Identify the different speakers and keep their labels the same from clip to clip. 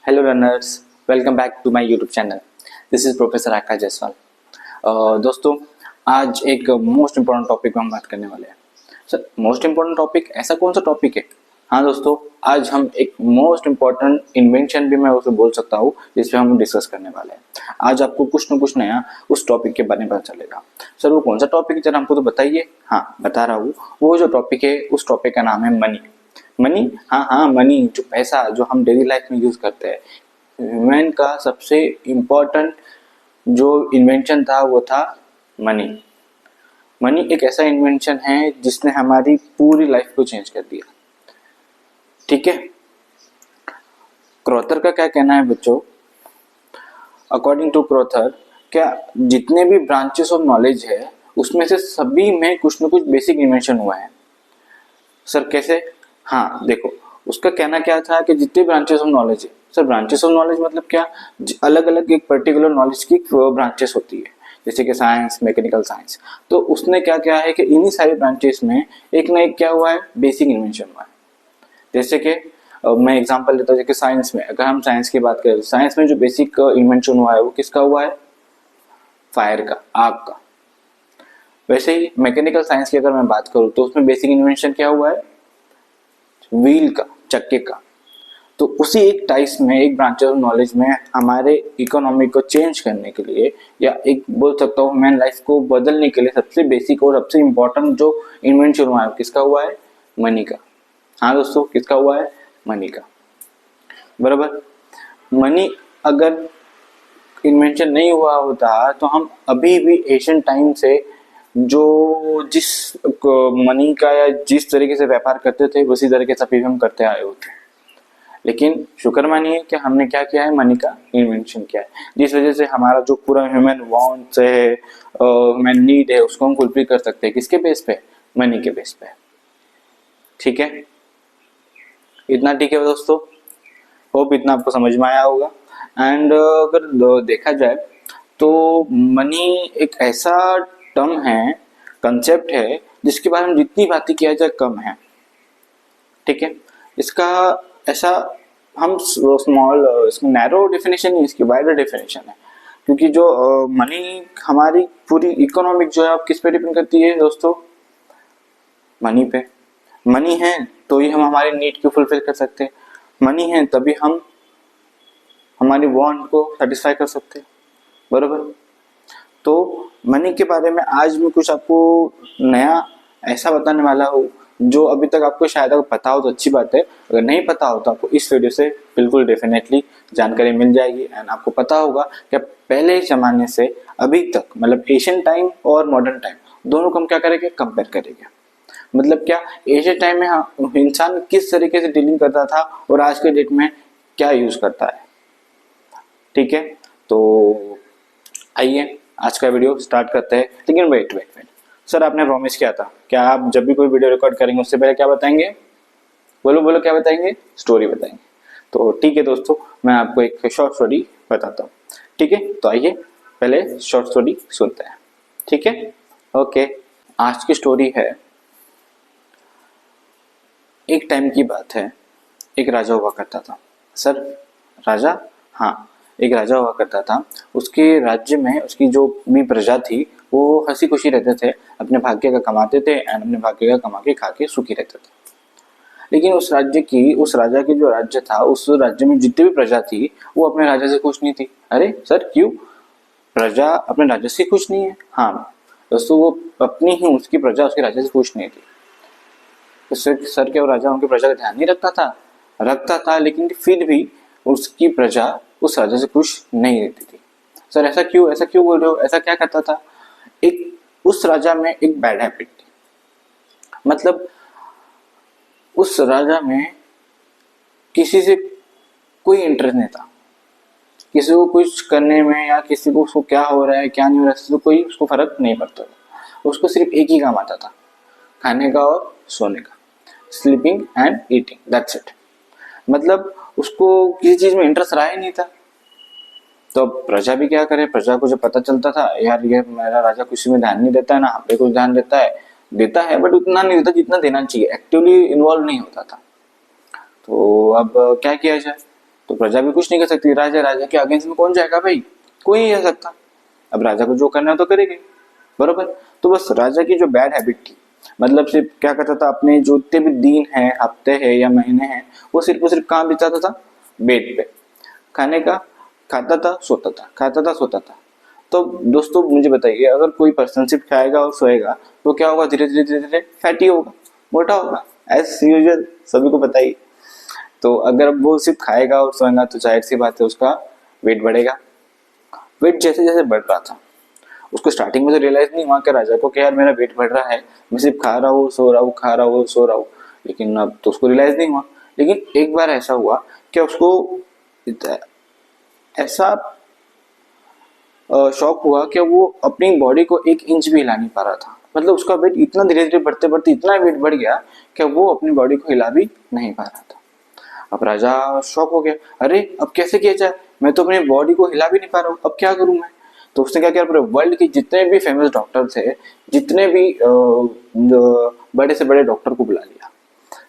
Speaker 1: Hello runners, welcome back to my YouTube channel. This is professor Akash Jaiswal. दोस्तों, आज एक most important topic पर हम बात करने वाले हैं। सर, मोस्ट इम्पोर्टेंट टॉपिक ऐसा कौन सा टॉपिक है? हाँ दोस्तों, आज हम एक मोस्ट इम्पोर्टेंट इन्वेंशन भी मैं उसे बोल सकता हूँ जिस पे हम डिस्कस करने वाले हैं। आज आपको कुछ न कुछ नया उस टॉपिक के बारे में पता चलेगा। सर, वो कौन सा टॉपिक है जरा हमको तो बताइए। हाँ, बता रहा हूँ। वो जो टॉपिक है उस टॉपिक का नाम है मनी। मनी, हाँ, मनी, जो पैसा जो हम डेली लाइफ में यूज करते हैं। ह्यूमन का सबसे इम्पोर्टेंट जो इन्वेंशन था वो था मनी। मनी एक ऐसा इन्वेंशन है जिसने हमारी पूरी लाइफ को चेंज कर दिया। ठीक है, क्रोथर का क्या कहना है बच्चों? अकॉर्डिंग टू क्रोथर, क्या जितने भी ब्रांचेस ऑफ नॉलेज है उसमें से सभी में कुछ न कुछ बेसिक इन्वेंशन हुआ है। सर कैसे? हाँ देखो, उसका कहना क्या था कि जितने ब्रांचेस ऑफ नॉलेज है। सर, ब्रांचेस ऑफ नॉलेज मतलब क्या? अलग अलग एक पर्टिकुलर नॉलेज की ब्रांचेस होती है, जैसे कि साइंस, मैकेनिकल साइंस। तो उसने क्या किया है कि इन्हीं सारी ब्रांचेस में एक ना एक क्या हुआ है, बेसिक इन्वेंशन हुआ है। जैसे कि मैं एग्जांपल देता हूँ, जैसे साइंस में, अगर हम साइंस की बात करें, साइंस में जो बेसिक इन्वेंशन हुआ है वो किसका हुआ है? फायर का, आग का। वैसे ही मैकेनिकल साइंस की अगर मैं बात करूँ तो उसमें बेसिक इन्वेंशन क्या हुआ है? व्हील का, चक्के का। तो उसी एक टाइप्स में, एक ब्रांच ऑफ नॉलेज में हमारे इकोनॉमी को चेंज करने के लिए, या एक बोल सकता हूँ ह्यूमन लाइफ को बदलने के लिए, सबसे बेसिक और सबसे इम्पोर्टेंट जो इन्वेंशन हुआ है किसका हुआ है? मनी का। हाँ दोस्तों, किसका हुआ है? मनी का। बराबर। मनी अगर इन्वेंशन नहीं हुआ होता तो हम अभी भी एशियन टाइम से जो जिस मनी का या जिस तरीके से व्यापार करते थे उसी तरीके से अभी हम करते आए होते। लेकिन शुक्र मानिए कि हमने क्या किया है, मनी का इन्वेंशन किया है, जिस वजह से हमारा जो पूरा ह्यूमन वांट्स है, ह्यूमन नीड है, उसको हम फुलफिल कर सकते हैं। किसके बेस पे? मनी के बेस पे। ठीक है, इतना ठीक है दोस्तों। होप इतना आपको समझ में आया होगा। एंड अगर देखा जाए तो मनी एक ऐसा टर्म है, कंसेप्ट है, जिसके बारे में जितनी बातें किया जाए कम है। ठीक है, इसका ऐसा हम स्मॉल, इसमें नैरो डेफिनेशन नहीं, इसकी वाइडर डेफिनेशन है। क्योंकि जो मनी हमारी पूरी इकोनॉमिक जो है आप किस पे डिपेंड करती है दोस्तों? मनी पे। मनी है तो ही हम हमारे नीड को फुलफिल कर सकते हैं। मनी है तभी हम हमारी वांट को सेटिस्फाई कर सकते हैं। बरोबर। तो मनी के बारे में आज मैं कुछ आपको नया ऐसा बताने वाला हूँ जो अभी तक आपको शायद अगर पता हो तो अच्छी बात है, अगर नहीं पता हो तो आपको इस वीडियो से बिल्कुल डेफिनेटली जानकारी मिल जाएगी। एंड आपको पता होगा कि पहले जमाने से अभी तक, मतलब एशियन टाइम और मॉडर्न टाइम, दोनों को हम क्या करेंगे? कंपेयर करेंगे। मतलब क्या, एशियन टाइम में इंसान किस तरीके से डीलिंग करता था और आज के डेट में क्या यूज करता है। ठीक है, तो आइए आज का वीडियो स्टार्ट करते हैं। लेकिन वेट वेट वेट, सर आपने प्रॉमिस किया था, क्या आप जब भी कोई वीडियो रिकॉर्ड करेंगे उससे पहले क्या बताएंगे? बोलो बोलो, क्या बताएंगे? स्टोरी बताएंगे। तो ठीक है दोस्तों, मैं आपको एक शॉर्ट स्टोरी बताता हूँ। ठीक है, तो आइए पहले शॉर्ट स्टोरी सुनते हैं। ठीक है, ओके। आज की स्टोरी है, एक टाइम की बात है, एक राजा हुआ करता था। सर, राजा? हाँ, एक राजा हुआ करता था। उसके राज्य में उसकी जो भी प्रजा थी वो हंसी खुशी रहते थे, अपने भाग्य का कमाते थे एंड अपने भाग्य का कमा के खा के सुखी रहते थे। लेकिन उस राजा की जो राज्य था, उस राज्य में जितनी भी प्रजा थी वो अपने राजा से खुश नहीं थी। अरे सर, क्यों? प्रजा अपने राजा से खुश नहीं है? हाँ दोस्तों, वो अपनी ही उसकी प्रजा उसके राजा से खुश नहीं थी। सर क्या वो राजा उनकी प्रजा का ध्यान नहीं रखता था, लेकिन फिर भी उसकी प्रजा उस राजा से खुश नहीं रहती थी। सर ऐसा क्यों बोल रहे हो? ऐसा क्या करता था? एक उस राजा में एक बैड हैबिट थी। मतलब उस राजा में किसी से कोई इंटरेस्ट नहीं था, किसी को कुछ करने में या किसी को उसको क्या हो रहा है क्या नहीं हो रहा है तो कोई उसको फर्क नहीं पड़ता था। उसको सिर्फ एक ही काम आता था, खाने का और सोने का, sleeping and eating, that's it. मतलब उसको किसी चीज में इंटरेस्ट रहा ही नहीं था। तो अब प्रजा भी क्या करे? प्रजा को जब पता चलता था यार ये मेरा राजा किसी में ध्यान नहीं देता है, ना हम पे कुछ ध्यान देता है बट उतना नहीं देता जितना देना चाहिए, एक्टिवली इन्वॉल्व नहीं होता था। तो अब क्या किया जाए? तो प्रजा भी कुछ नहीं कर सकती। राजा राजा के अगेंस्ट में कौन जाएगा भाई, कोई नहीं जा सकता। अब राजा को जो करना है तो करेंगे, बरोबर। तो बस राजा की जो बैड हैबिट थी, मतलब सिर्फ क्या करता था, अपने जो जितने भी दिन है, हफ्ते है या महीने हैं, वो सिर्फ और सिर्फ कहाँ बिताता था, बेड पे। खाने का खाता था, सोता था, खाता था, सोता था। तो दोस्तों मुझे बताइए, अगर कोई पर्सन सिर्फ खाएगा और सोएगा तो क्या होगा, धीरे धीरे धीरे धीरे फैटी होगा, मोटा होगा, एज यूजुअल, सभी को पता ही। तो अगर वो सिर्फ खाएगा और सोएगा तो जाहिर सी बात है उसका वेट बढ़ेगा। वेट जैसे जैसे बढ़ रहा था, उसको स्टार्टिंग में तो रियलाइज नहीं हुआ कि राजा को कि यार मेरा वेट बढ़ रहा है, मैं सिर्फ खा रहा हूँ, सो रहा हूँ, खा रहा हूँ, सो रहा हूँ, लेकिन अब तो उसको रियलाइज नहीं हुआ। लेकिन एक बार ऐसा हुआ कि उसको ऐसा शॉक हुआ कि वो अपनी बॉडी को 1 इंच भी हिला नहीं पा रहा था। मतलब उसका वेट इतना धीरे धीरे बढ़ते बढ़ते इतना वेट बढ़ गया कि वो अपनी बॉडी को हिला भी नहीं पा रहा था। अब राजा शॉक हो गया, अरे अब कैसे किया जाए, मैं तो अपनी बॉडी को हिला भी नहीं पा रहा हूँ, अब क्या करूं मैं। तो उसने क्या किया, पूरे वर्ल्ड के जितने भी फेमस डॉक्टर थे, जितने भी बड़े से बड़े डॉक्टर को बुला लिया,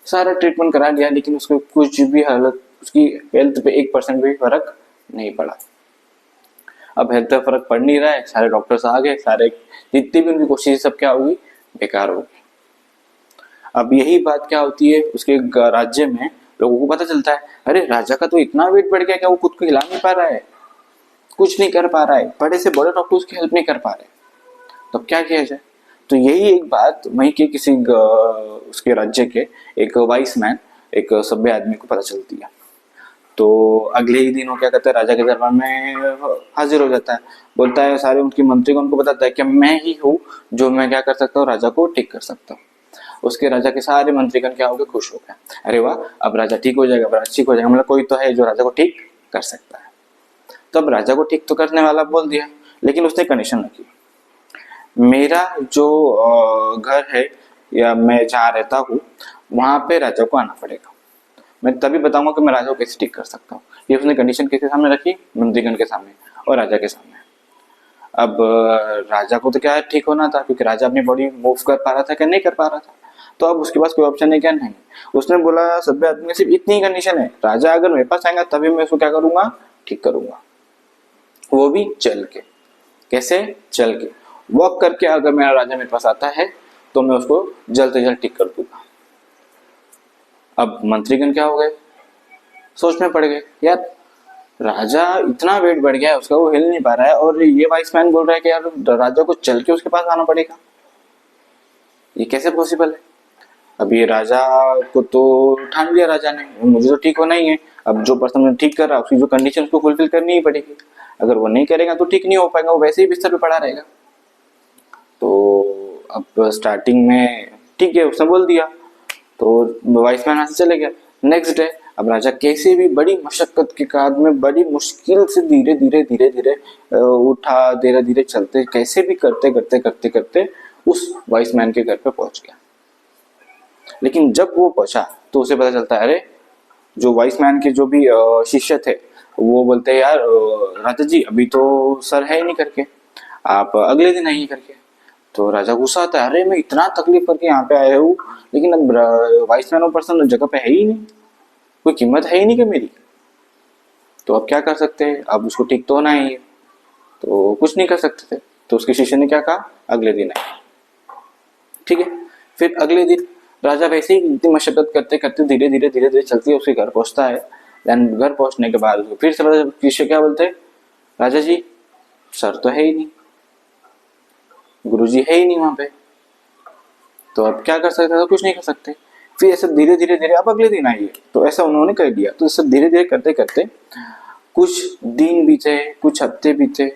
Speaker 1: सारा ट्रीटमेंट करा लिया, लेकिन उसको कुछ भी हालत, उसकी हेल्थ पे 1% भी फर्क नहीं पड़ा। अब हेल्थ पे फर्क पड़ नहीं रहा है, सारे डॉक्टर्स आ गए, सारे जितनी भी उनकी कोशिश सब क्या होगी, बेकार होगी। अब यही बात क्या होती है, उसके राज्य में लोगों को पता चलता है, अरे राजा का तो इतना वेट बढ़ गया कि वो खुद को हिला नहीं पा रहा है, कुछ नहीं कर पा रहा है, बड़े से बड़े डॉक्टर उसकी हेल्प नहीं कर पा रहे, तो क्या किया जाए। तो यही एक बात वहीं के किसी उसके राज्य के एक वाइस मैन, एक सभ्य आदमी को पता चलती है। तो अगले ही दिन वो क्या करता है, राजा के दरबार में हाजिर हो जाता है, बोलता है सारे उनके मंत्री को, उनको बताता है कि मैं ही हूँ जो मैं क्या कर सकता हूँ, राजा को ठीक कर सकता हूँ। उसके राजा के सारे मंत्रीगण क्या हो गए, खुश हो गए, अरे वाह अब राजा ठीक हो जाएगा, अब राजा ठीक हो जाएगा, मतलब कोई तो है जो राजा को ठीक कर सकता है। तो अब राजा को ठीक तो करने वाला बोल दिया, लेकिन उसने कंडीशन रखी, मेरा जो घर है या मैं जहाँ रहता हूँ वहां पे राजा को आना पड़ेगा, मैं तभी बताऊंगा कि मैं राजा को कैसे ठीक कर सकता हूँ। ये उसने कंडीशन किसके सामने रखी, मंत्रीगण के सामने और राजा के सामने। अब राजा को तो क्या ठीक होना था, क्योंकि राजा अपनी बॉडी मूव कर पा रहा था क्या, नहीं कर पा रहा था। तो अब उसके पास कोई ऑप्शन है क्या, नहीं। उसने बोला सभ्य आदमी सिर्फ इतनी कंडीशन है, राजा अगर मेरे पास आएगा तभी मैं उसको क्या करूंगा, ठीक करूंगा, वो भी चल के। कैसे, चल के, वॉक करके। अगर मेरा राजा मेरे पास आता है तो मैं उसको जल्द से जल्द ठीक कर दूंगा। अब मंत्रीगण क्या हो गए, सोच में पड़ गए, यार राजा इतना वेट बढ़ गया है उसका, वो हिल नहीं पा रहा है, और ये वाइस मैन बोल रहा है कि यार राजा को चल के उसके पास आना पड़ेगा, ये कैसे पॉसिबल है। अब ये राजा को तो ठान लिया राजा ने, मुझे तो ठीक होना ही है। अब जो पर्सन ने ठीक कर रहा है उसकी जो कंडीशन उसको फुलफिल करनी ही पड़ेगी, अगर वो नहीं करेगा तो ठीक नहीं हो पाएगा, वो वैसे ही बिस्तर पे पड़ा रहेगा। तो अब स्टार्टिंग में ठीक है उसने बोल दिया, तो वाइस मैन यहाँ से चले गया। नेक्स्ट डे अब राजा कैसे भी बड़ी मशक्कत के बाद में बड़ी मुश्किल से धीरे धीरे धीरे धीरे उठा, धीरे धीरे चलते, कैसे भी करते करते करते करते उस वाइस मैन के घर पे पहुंच गया। लेकिन जब वो पहुंचा तो उसे पता चलता है, अरे जो वाइस मैन के जो भी शिष्य थे वो बोलते हैं, यार राजा जी अभी तो सर है ही नहीं करके, आप अगले दिन आइए करके। तो राजा गुस्सा आता है, अरे मैं इतना तकलीफ करके यहाँ पे आया हूँ, लेकिन अब वाइस मैन पर्सन जगह पे है ही नहीं, कोई कीमत है ही नहीं कि मेरी, तो अब क्या कर सकते हैं, अब उसको ठीक तो होना ही है। तो कुछ नहीं कर सकते थे, तो उसके शिष्य ने क्या कहा, अगले दिन आए। ठीक है, फिर अगले दिन राजा वैसे ही इतनी मशक्कत करते करते धीरे धीरे धीरे धीरे चलती है उसके घर पहुंचता है। देन घर पहुंचने के बाद फिर से शिष्य क्या बोलते हैं, राजा जी सर तो है ही नहीं, गुरुजी है ही नहीं वहां पे, तो अब क्या कर सकते, तो कुछ नहीं कर सकते। फिर ऐसे धीरे धीरे धीरे अब अगले दिन आइए, तो ऐसा उन्होंने कर दिया। तो सब धीरे धीरे करते करते कुछ दिन बीते, कुछ हफ्ते बीते,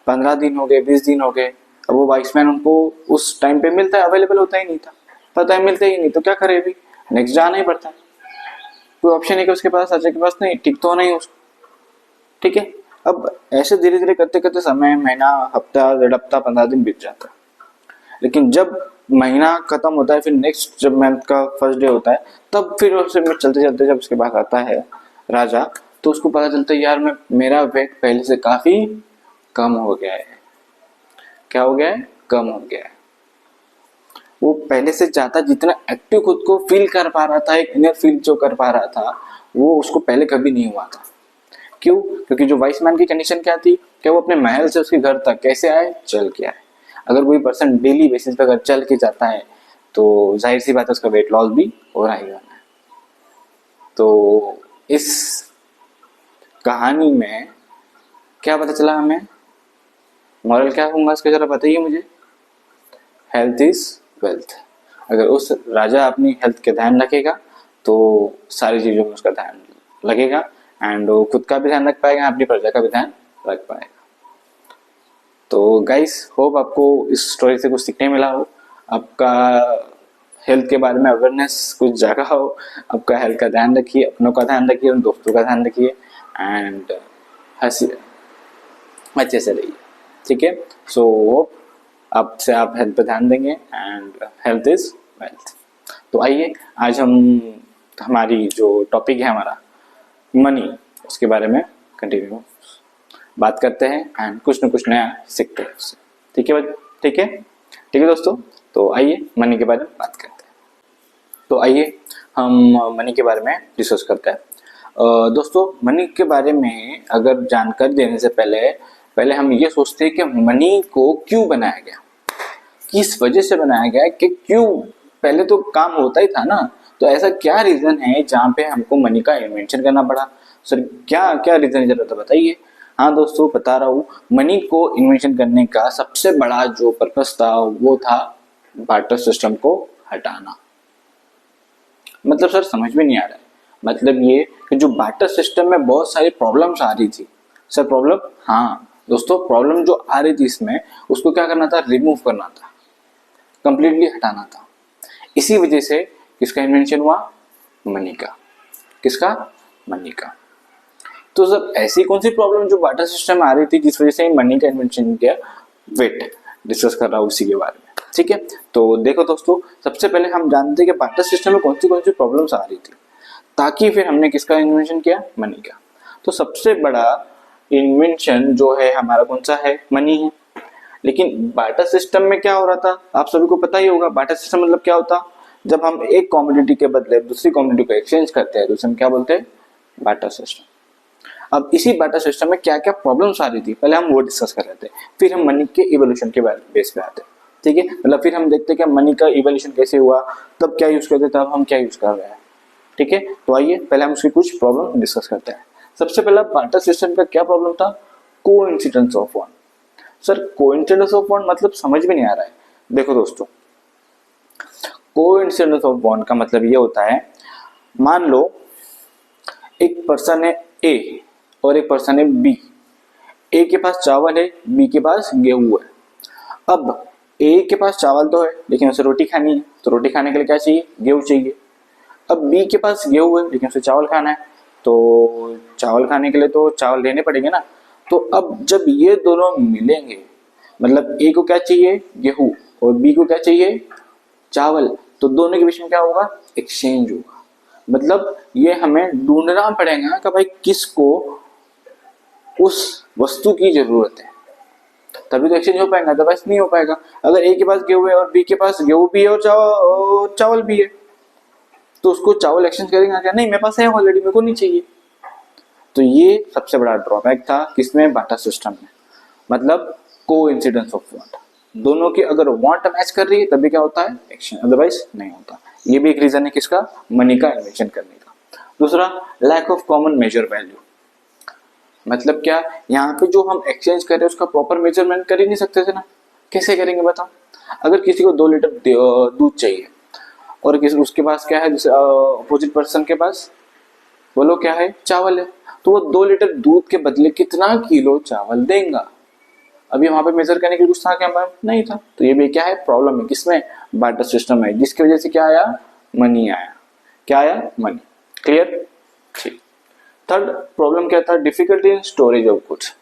Speaker 1: 15 दिन हो गए, 20 दिन हो गए। अब वो वाइसमैन उनको उस टाइम पे मिलता है, अवेलेबल होता ही नहीं था, पता है मिलते ही नहीं, तो क्या करे, भी नेक्स्ट जाना ही पड़ता है, कोई ऑप्शन नहीं कि उसके पास, अजय के पास नहीं, ठीक तो होना ही उसको। ठीक है, अब ऐसे धीरे धीरे करते करते समय, महीना, हफ्ता, 1.5 हफ्ता, 15 दिन बीत जाता है। लेकिन जब महीना खत्म होता है, फिर नेक्स्ट जब मंथ का फर्स्ट डे होता है, तब फिर उससे चलते चलते जब उसके पास आता है राजा, तो उसको पता चलता है, यार मेरा वेट पहले से काफी कम हो गया है। क्या हो गया है, कम हो गया है। वो पहले से ज्यादा जितना एक्टिव खुद को फील कर पा रहा था, एक इनर फील जो कर पा रहा था, वो उसको पहले कभी नहीं हुआ था। क्यों? क्योंकि जो वाइस मैन की कंडीशन क्या थी कि वो अपने महल से उसके घर तक कैसे आए, चल के आए। अगर कोई पर्सन डेली बेसिस पे अगर चल के जाता है तो जाहिर सी बात है उसका वेट लॉस भी हो रहा है। तो इस कहानी में क्या पता चला हमें? मॉरल क्या होगा इसका जरा बताइए मुझे। Health is wealth. अगर उस राजा अपनी हेल्थ का ध्यान रखेगा तो सारी चीजों में उसका ध्यान लगेगा एंड वो खुद का भी ध्यान रख पाएगा, अपनी प्रजा का भी ध्यान रख पाएगा। तो गाइस होप आपको इस स्टोरी से कुछ सीखने मिला हो, आपका हेल्थ के बारे में अवेयरनेस कुछ जागा हो। आपका हेल्थ का ध्यान रखिए, अपनों का ध्यान रखिए और दोस्तों का ध्यान रखिए एंड हंसी अच्छे से रहिए। ठीक है, सो होप आपसे आप हेल्थ पे ध्यान देंगे एंड हेल्थ इज वेल्थ। तो आइए आज हम हमारी जो टॉपिक है हमारा मनी, उसके बारे में कंटिन्यू बात करते हैं एंड कुछ न कुछ नया सीखते हैं उससे। ठीक है, ठीक है, ठीक है दोस्तों। तो आइए मनी के बारे में बात करते हैं। तो आइए हम मनी के बारे में डिस्कस करते हैं। दोस्तों मनी के बारे में अगर जानकारी देने से पहले हम ये सोचते हैं कि मनी को क्यों बनाया गया, किस वजह से बनाया गया, कि क्यों, पहले तो काम होता ही था ना। तो ऐसा क्या रीजन है जहाँ पे हमको मनी का इन्वेंशन करना पड़ा? सर क्या क्या रीजन है, जरा तो बताइए। हाँ दोस्तों बता रहा हूँ, मनी को इन्वेंशन करने का सबसे बड़ा जो पर्पस था वो था बार्टर सिस्टम को हटाना। मतलब सर समझ में नहीं आ रहा है। मतलब ये कि जो बार्टर सिस्टम में बहुत सारी प्रॉब्लम्स आ रही थी। सर प्रॉब्लम, हाँ दोस्तों प्रॉब्लम जो आ रही थी इसमें, उसको क्या करना था, रिमूव करना था, कंप्लीटली हटाना था। इसी वजह से किसका इन्वेंशन हुआ? मनी का। किसका? मनी का। तो सब ऐसी कौन सी प्रॉब्लम जो बार्टर सिस्टम में आ रही थी जिस वजह से मनी का इन्वेंशन किया, वेट डिस्कस कर रहा हूँ उसी के बारे में। ठीक है, तो देखो दोस्तों सबसे पहले हम जानते हैं कि बार्टर सिस्टम में कौन सी प्रॉब्लम्स आ रही थी, ताकि फिर हमने किसका इन्वेंशन किया? मनी का। तो सबसे बड़ा इन्वेंशन जो है हमारा कौन सा है? मनी है। लेकिन बार्टर सिस्टम में क्या हो रहा था, आप सभी को पता ही होगा। बार्टर सिस्टम मतलब क्या होता? जब हम एक कमोडिटी के बदले दूसरी कमोडिटी को एक्सचेंज करते हैं तो उसे हम क्या बोलते हैं? Barter system. अब इसी बार्टर सिस्टम में क्या क्या प्रॉब्लम्स आ रही थी, पहले हम वो डिस्कस कर रहे थे, फिर हम मनी के इवोल्यूशन के बेस पे आते हैं। ठीक है, मतलब फिर हम देखते हैं कि मनी का इवोल्यूशन कैसे हुआ, तब क्या यूज करते, तब हम क्या यूज कर रहे हैं। ठीक है, तो आइए पहले हम उसकी कुछ प्रॉब्लम डिस्कस करते हैं। सबसे पहला बार्टर सिस्टम का क्या प्रॉब्लम था? Coincidence of one. Sir coincidence of one मतलब समझ में नहीं आ रहा है। देखो दोस्तों, कोइंसिडेंस ऑफ वन का मतलब ये होता है, मान लो एक पर्सन है ए और एक पर्सन है बी। ए के पास चावल है, बी के पास गेहूं है। अब ए के पास चावल तो है लेकिन उसे रोटी खानी है, तो रोटी खाने के लिए क्या चाहिए? गेहूं चाहिए। अब बी के पास गेहूं है लेकिन उसे चावल खाना है, तो चावल खाने के लिए तो चावल लेने पड़ेंगे ना। तो अब जब ये दोनों मिलेंगे, मतलब ए को क्या चाहिए? गेहूं, और बी को क्या चाहिए? चावल, तो दोनों के बीच में क्या होगा? एक्सचेंज होगा। मतलब ये हमें ढूंढना पड़ेगा कि भाई किसको उस वस्तु की जरूरत है, तभी तो एक्सचेंज हो पाएगा, अदरवाइज नहीं हो पाएगा। अगर ए के पास गेहूं है और बी के पास गेहूं भी है और चावल भी है, तो उसको चावल एक्सचेंज करेंगे क्या? नहीं, मेरे पास है ऑलरेडी, मेरे को नहीं चाहिए। तो ये सबसे बड़ा ड्रॉबैक था किसमें? बार्टर सिस्टम में। मतलब कोइंसिडेंस ऑफ वांट, दोनों की अगर वांट मैच कर रही है तभी क्या होता है? एक्सचेंज, अदरवाइज नहीं होता। ये भी एक रीजन है किसका? मनी का इन्वेंशन करने का। दूसरा, lack of common major value. मतलब क्या? यहाँ पे जो हम एक्सचेंज कर रहे हैं उसका प्रॉपर मेजरमेंट कर ही नहीं सकते थे ना। कैसे करेंगे बताओ? अगर किसी को 2 लीटर दूध चाहिए और किसी उसके पास क्या है, जैसे अपोजिट पर्सन के पास बोलो क्या है? चावल है, तो वो 2 लीटर दूध के बदले कितना किलो चावल देगा? अभी वहां पे मेजर करने के लिए कुछ था क्या? नहीं था। तो ये भी क्या है? प्रॉब्लम है किसमें? बार्टर सिस्टम है, जिसकी वजह से क्या आया? मनी आया। क्या आया? मनी। क्लियर? ठीक। थर्ड प्रॉब्लम क्या था? Difficulty in storage of goods.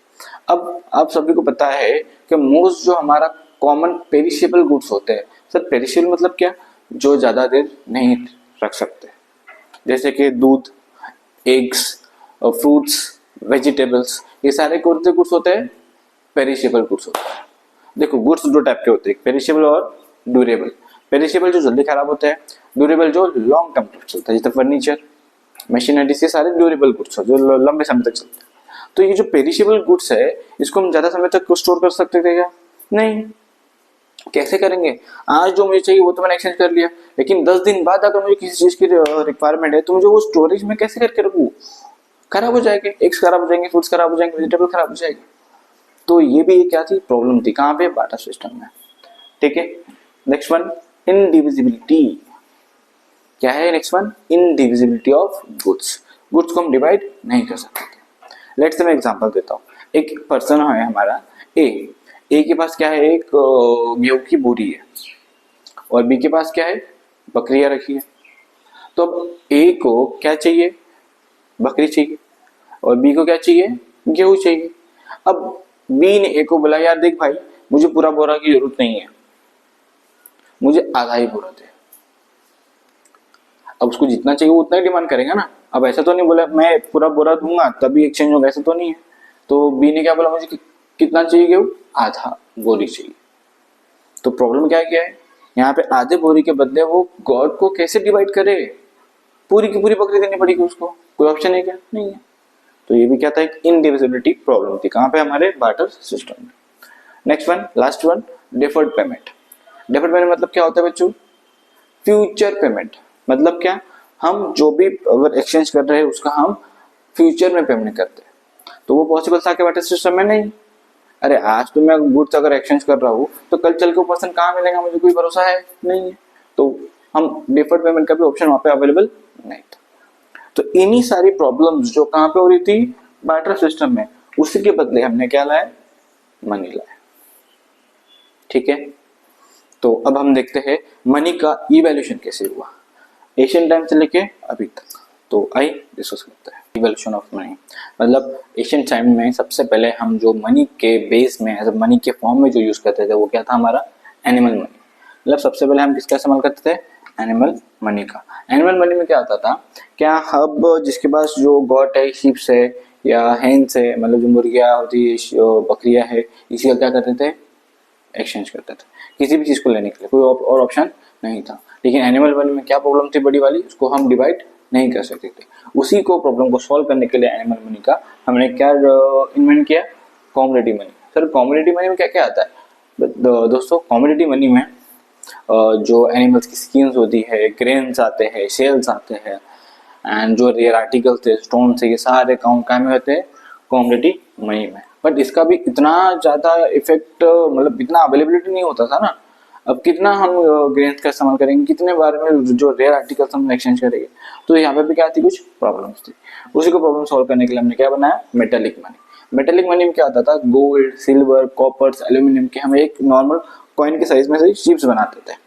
Speaker 1: अब आप सभी को पता है कि मोस्ट जो हमारा कॉमन पेरिशेबल गुड्स होते हैं। सर पेरिशेबल मतलब क्या? जो ज्यादा देर नहीं रख सकते, जैसे कि दूध, एग्स, फ्रूट्स, वेजिटेबल्स, ये सारे कौन से गुड्स होते हैं? पेरिशेबल गुड्स होते हैं। देखो गुड्स 2 टाइप के होते हैं, पेरिशेबल और ड्यूरेबल। पेरिशेबल जो जल्दी खराब होते हैं, ड्यूरेबल जो लॉन्ग टर्म गुड्स होता है, जैसे फर्नीचर, मशीनरीज ये सारे ड्यूरेबल गुड्स है जो लंबे समय तक चलते हैं। तो ये जो पेरिशेबल गुड्स है इसको हम ज्यादा समय तक स्टोर कर सकते थे क्या? नहीं। कैसे करेंगे? आज जो मुझे चाहिए वो तो मैंने एक्सचेंज कर लिया, लेकिन 10 दिन बाद अगर मुझे किसी चीज की रिक्वायरमेंट है तो मुझे वो स्टोरेज में कैसे करके रखूँ? खराब हो जाएंगे, एग्स खराब हो जाएंगे, फ्रूट्स खराब हो जाएंगे, वेजिटेबल खराब हो जाएगी। तो ये भी क्या थी? प्रॉब्लम थी। कहाँ पे? बार्टर सिस्टम में। ठीक है। Next one, indivisibility. क्या है next one? Indivisibility of goods. Goods को हम डिवाइड नहीं कर सकते। लेट्स से मैं एग्जांपल देता हूँ। एक पर्सन है हमारा ए के पास क्या है? एक गेहूं की बोरी है, और बी के पास क्या है? बकरियां रखी है। तो अब ए को क्या चाहिए? बकरी चाहिए, और बी को क्या चाहिए? गेहूं चाहिए। अब बी ने ए को बोला, यार देख भाई, मुझे पूरा बोरा की जरूरत नहीं है, मुझे आधा ही बोरा दे। अब उसको जितना चाहिए वो उतना ही डिमांड करेगा ना। अब ऐसा तो नहीं बोला मैं पूरा बोरा दूंगा तभी एक्सचेंज होगा, ऐसा तो नहीं है। तो बी ने क्या बोला? मुझे कितना चाहिए गेहूं? आधा बोरी चाहिए। तो प्रॉब्लम क्या है? यहाँ पे आधे बोरी के बदले वो गॉड को कैसे डिवाइड करे? पूरी की पूरी बकरी देनी पड़ेगी उसको। कोई ऑप्शन है क्या? नहीं है। तो ये भी क्या था? एक इनडिविजिबिलिटी प्रॉब्लम थी। कहाँ पे? हमारे बार्टर सिस्टम में। Next one, last one, deferred payment. Deferred payment मतलब क्या होता है बच्चों? Future payment. मतलब क्या? हम जो भी अगर एक्सचेंज कर रहे हैं उसका हम फ्यूचर में पेमेंट करते हैं। तो वो पॉसिबल था कि बार्टर सिस्टम में? नहीं। अरे आज तो मैं गुड्स अगर एक्सचेंज कर रहा हूँ तो कल चल के वो पर्सन कहाँ मिलेगा? मुझे कोई भरोसा है नहीं है। तो हम डेफर्ड पेमेंट का भी ऑप्शन वहां पे अवेलेबल नहीं था। तो इन्हीं सारी प्रॉब्लम्स जो कहाँ पे हो रही थी? बार्टर सिस्टम में। उसी के बदले हमने क्या लाया? मनी लाया। ठीक है। तो अब हम देखते हैं मनी का इवैल्यूएशन कैसे हुआ एशियन टाइम से लेके अभी तक। तो आइए डिस्कस करते हैं इवैल्यूएशन ऑफ मनी। मतलब एशियन टाइम में सबसे पहले हम जो मनी के बेस में एज मनी के फॉर्म में जो यूज करते थे वो क्या था? हमारा एनिमल मनी। मतलब सबसे पहले हम किसका इस्तेमाल करते थे? एनिमल मनी का। एनिमल मनी में क्या होता था? क्या अब जिसके पास जो गॉट है, शिप्स है या हेन्स है, मतलब जो मुर्गियां होती है, बकरियां है, इसी का क्या करते थे? एक्सचेंज करते थे किसी भी चीज को लेने के लिए। कोई और ऑप्शन नहीं था। लेकिन एनिमल मनी में क्या प्रॉब्लम थी बड़ी वाली? उसको हम डिवाइड नहीं कर सकते थे। उसी को प्रॉब्लम को सॉल्व करने के लिए एनिमल मनी का हमने क्या इन्वेंट किया? Commodity money. Sir commodity money में क्या क्या आता है? दोस्तों कॉमोडिटी मनी में जो एनिमल्स की स्किन्स होती है, ग्रेन्स आते हैं, शेल्स आते हैं, एंड जो रेयर आर्टिकल्स थे, स्टोन से, ये सारे काम में होते हैं कॉमोडिटी मनी में। बट इसका भी इतना ज्यादा इफेक्ट, मतलब इतना अवेलेबिलिटी नहीं होता था ना। अब कितना हम ग्रेन्स का इस्तेमाल करेंगे, कितने बार में जो रेयर आर्टिकल्स हम एक्सचेंज करेंगे। तो यहाँ पे भी क्या थी? कुछ प्रॉब्लम्स थी। उसी को प्रॉब्लम सॉल्व करने के लिए हमने क्या बनाया? Metallic money. मेटेलिक मनी में क्या होता था? गोल्ड, सिल्वर, कॉपर्स, एल्यूमिनियम के हम एक नॉर्मल कॉइन के साइज में से शिप्स बनाते थे।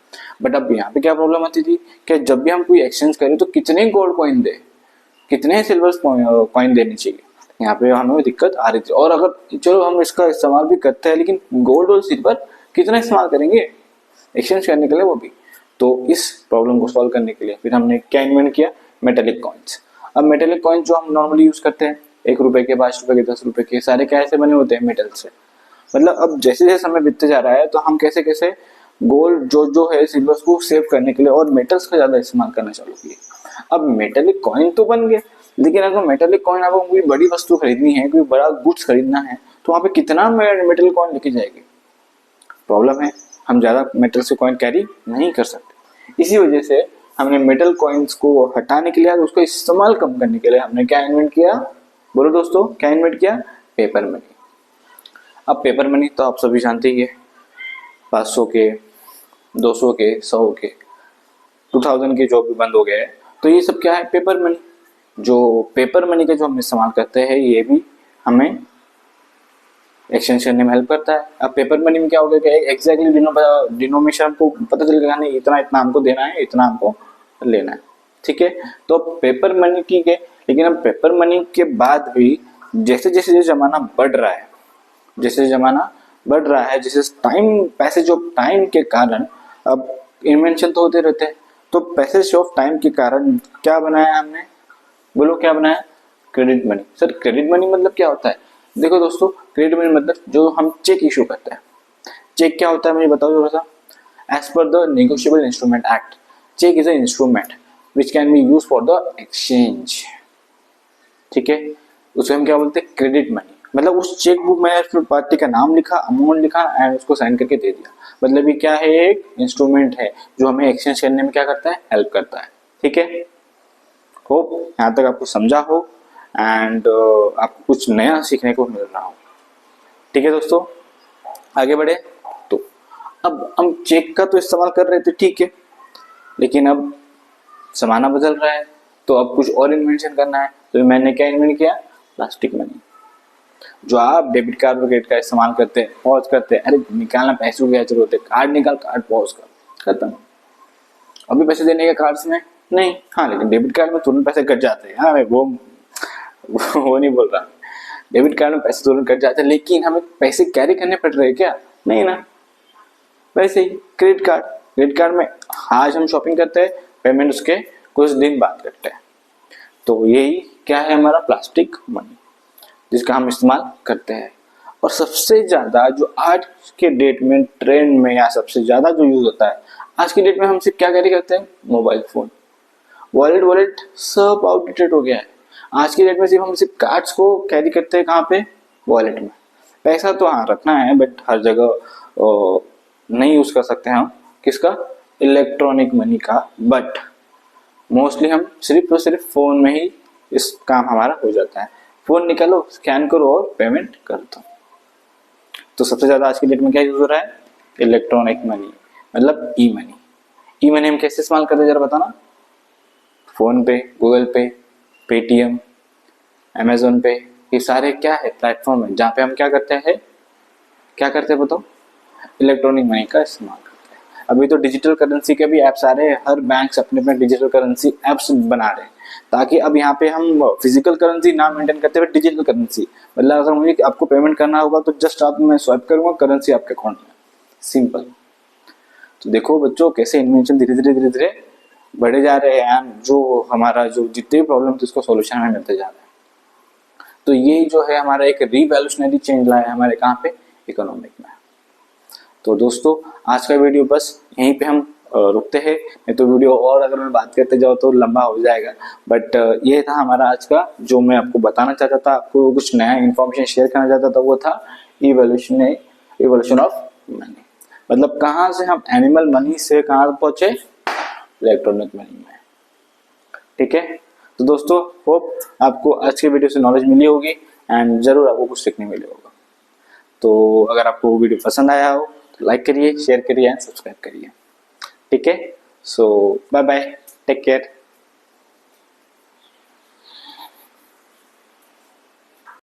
Speaker 1: बट अब यहाँ पे क्या प्रॉब्लम आती थी कि जब भी हम कोई एक्सचेंज करें तो कितने गोल्ड कॉइन दे, कितने सिल्वर कॉइन देने चाहिए, यहाँ पे हमें दिक्कत आ रही थी। और अगर चलो हम इसका इस्तेमाल भी करते हैं, लेकिन गोल्ड और सिल्वर कितना इस्तेमाल करेंगे एक्सचेंज करने के लिए वो भी। तो इस प्रॉब्लम को सॉल्व करने के लिए फिर हमने क्या इन्वेंट किया? Metallic coins. अब मेटेलिक कॉइन्स जो हम नॉर्मली यूज करते हैं, 1 रुपए के, 5 रुपए के, 10 रुपए के, सारे क्या ऐसे बने होते हैं? मेटल से। मतलब अब जैसे जैसे समय बीतते जा रहा है तो हम कैसे कैसे गोल्ड जो है, सिल्वर को सेव करने के लिए और मेटल्स का ज्यादा इस्तेमाल करना चालू किए। अब मेटेलिक कॉइन तो बन गए, लेकिन अगर मेटेलिक कॉइन आपको कोई बड़ी वस्तु खरीदनी है, कोई बड़ा गुड्स खरीदना है, तो वहां पे कितना मेटल कॉइन लेके जाएगी? प्रॉब्लम है, हम ज्यादा मेटल से कॉइन कैरी नहीं कर सकते। इसी वजह से हमने मेटल कॉइन्स को हटाने के लिए, उसका इस्तेमाल कम करने के लिए हमने क्या इन्वेंट किया? बोलो दोस्तों, क्या इन्वेंट किया? Paper money. अब पेपर मनी तो आप सभी जानते ही है, 500 के, 200 के, 100 के, 2000 के जो भी बंद हो गए। तो ये सब क्या है? Paper money. जो पेपर मनी का जो हम इस्तेमाल करते हैं ये भी हमें एक्सचेंज करने में हेल्प करता है। अब पेपर मनी में क्या होगा कि एग्जैक्टली डिनोमिनेशन हमको पता चलेगा, नहीं इतना इतना हमको देना है, इतना हमको लेना है। ठीक है। तो पेपर मनी ठीक है, लेकिन अब पेपर मनी के बाद भी जैसे जैसे जमाना बढ़ रहा है, जैसे जमाना बढ़ रहा है, जैसे टाइम, पैसेज ऑफ टाइम के कारण अब इन्वेंशन तो होते रहते हैं। तो पैसेज ऑफ टाइम के कारण क्या बनाया हमने? बोलो क्या बनाया? Credit money. Sir credit money मतलब क्या होता है? देखो दोस्तों, क्रेडिट मनी मतलब जो हम चेक इशू करते हैं। चेक क्या होता है मुझे बताओ थोड़ा सा। As per the negotiable instrument act, check is a instrument which can be use for the exchange. ठीक है, उसे हम क्या बोलते हैं, क्रेडिट मनी। मतलब उस चेक बुक में उसमें पार्टी का नाम लिखा, अमाउंट लिखा एंड उसको साइन करके दे दिया। मतलब ये क्या है, एक इंस्ट्रूमेंट है जो हमें एक्सचेंज करने में क्या करता है, हेल्प करता है। ठीक है, होप यहाँ तक आपको समझा हो एंड आपको कुछ नया सीखने को मिल रहा हो। ठीक है दोस्तों, आगे बढ़े। तो अब हम चेक का तो इस्तेमाल कर रहे थे, ठीक है, लेकिन अब जमाना बदल रहा है, तो अब कुछ और इन्वेंशन करना है। तो मैंने क्या इन्वेंट किया, प्लास्टिक मनी। जो आप डेबिट कार्ड और क्रेडिट कार्ड इस्तेमाल करते हैं, पॉज करते हैं, अरे निकालना पैसों की क्या जरूरत है, कार्ड निकाल, कार्ड पॉज कर, खत्म। अभी पैसे देने का कार्ड्स में नहीं, हाँ लेकिन डेबिट कार्ड में तुरंत पैसे कट जाते हैं। हाँ मैं वो नहीं बोल रहा, डेबिट कार्ड में पैसे तुरंत कट जाते हैं, लेकिन हमें पैसे कैरी करने पड़ रहे हैं क्या, नहीं ना। वैसे ही क्रेडिट कार्ड में आज हम शॉपिंग करते हैं, पेमेंट उसके कुछ दिन बाद करते हैं। तो यही क्या है, हमारा प्लास्टिक मनी, जिसका हम इस्तेमाल करते हैं। और सबसे ज्यादा जो आज के डेट में ट्रेंड में या सबसे ज्यादा जो यूज होता है आज की डेट में, हम सिर्फ क्या कैरी करते हैं, मोबाइल फोन। वॉलेट सब आउटडेटेड हो गया है। आज की डेट में सिर्फ हम कार्ड्स को कैरी करते हैं, कहाँ पे, वॉलेट में। पैसा तो हाँ रखना है, बट हर जगह नहीं यूज कर सकते हैं हम किसका, इलेक्ट्रॉनिक मनी का। बट मोस्टली हम सिर्फ और सिर्फ फोन में ही इस काम हमारा हो जाता है। फोन निकालो, स्कैन करो और पेमेंट कर दो। तो सबसे ज्यादा आज की डेट में क्या यूज हो रहा है, इलेक्ट्रॉनिक मनी, मतलब ई मनी। ई मनी हम कैसे इस्तेमाल करते हैं जरा बताना। फोन पे, गूगल पे, पेटीएम, अमेजोन पे, ये सारे क्या है, प्लेटफॉर्म है जहाँ पे हम क्या करते हैं बताओ, इलेक्ट्रॉनिक मनी का इस्तेमाल करते हैं। अभी तो डिजिटल करेंसी के भी ऐप्स आ रहे हैं, हर बैंक अपने अपने डिजिटल करेंसी ऐप्स बना रहे हैं, ताकि अब यहाँ पे हम फिजिकल करेंसी ना मेंटेन करते हुए डिजिटल करेंसी, मतलब अगर मुझे आपको पेमेंट करना होगा तो जस्ट आप, मैं स्वाइप करूंगा, करेंसी आपके अकाउंट में, सिंपल। तो देखो बच्चों कैसे इन्वेंशन धीरे धीरे बढ़े जा रहे हैं, जो हमारा जो जितने भी प्रॉब्लम थे उसको सोल्यूशन हमें मिलते जा रहा है। तो ये जो है हमारा एक रिवॉल्यूशनरी चेंज लाया है हमारे कहाँ पे, इकोनॉमिक में। तो दोस्तों आज का वीडियो बस यहीं पे हम रुकते हैं, नहीं तो वीडियो और अगर मैं बात करते जाओ तो लंबा हो जाएगा। बट ये था हमारा आज का, जो मैं आपको बताना चाहता था, आपको कुछ नया इन्फॉर्मेशन शेयर करना चाहता था, वो था इवोल्यूशन ऑफ मनी। मतलब कहाँ से हम एनिमल मनी से कहाँ पहुंचे, इलेक्ट्रॉनिक मनी में। ठीक है, तो दोस्तों होप आपको आज के वीडियो से नॉलेज मिली होगी एंड जरूर आपको कुछ सीखने मिले होगा। तो अगर आपको वीडियो पसंद आया हो तो लाइक करिए, शेयर करिए एंड सब्सक्राइब करिए। ठीक है, सो बाय बाय, टेक केयर।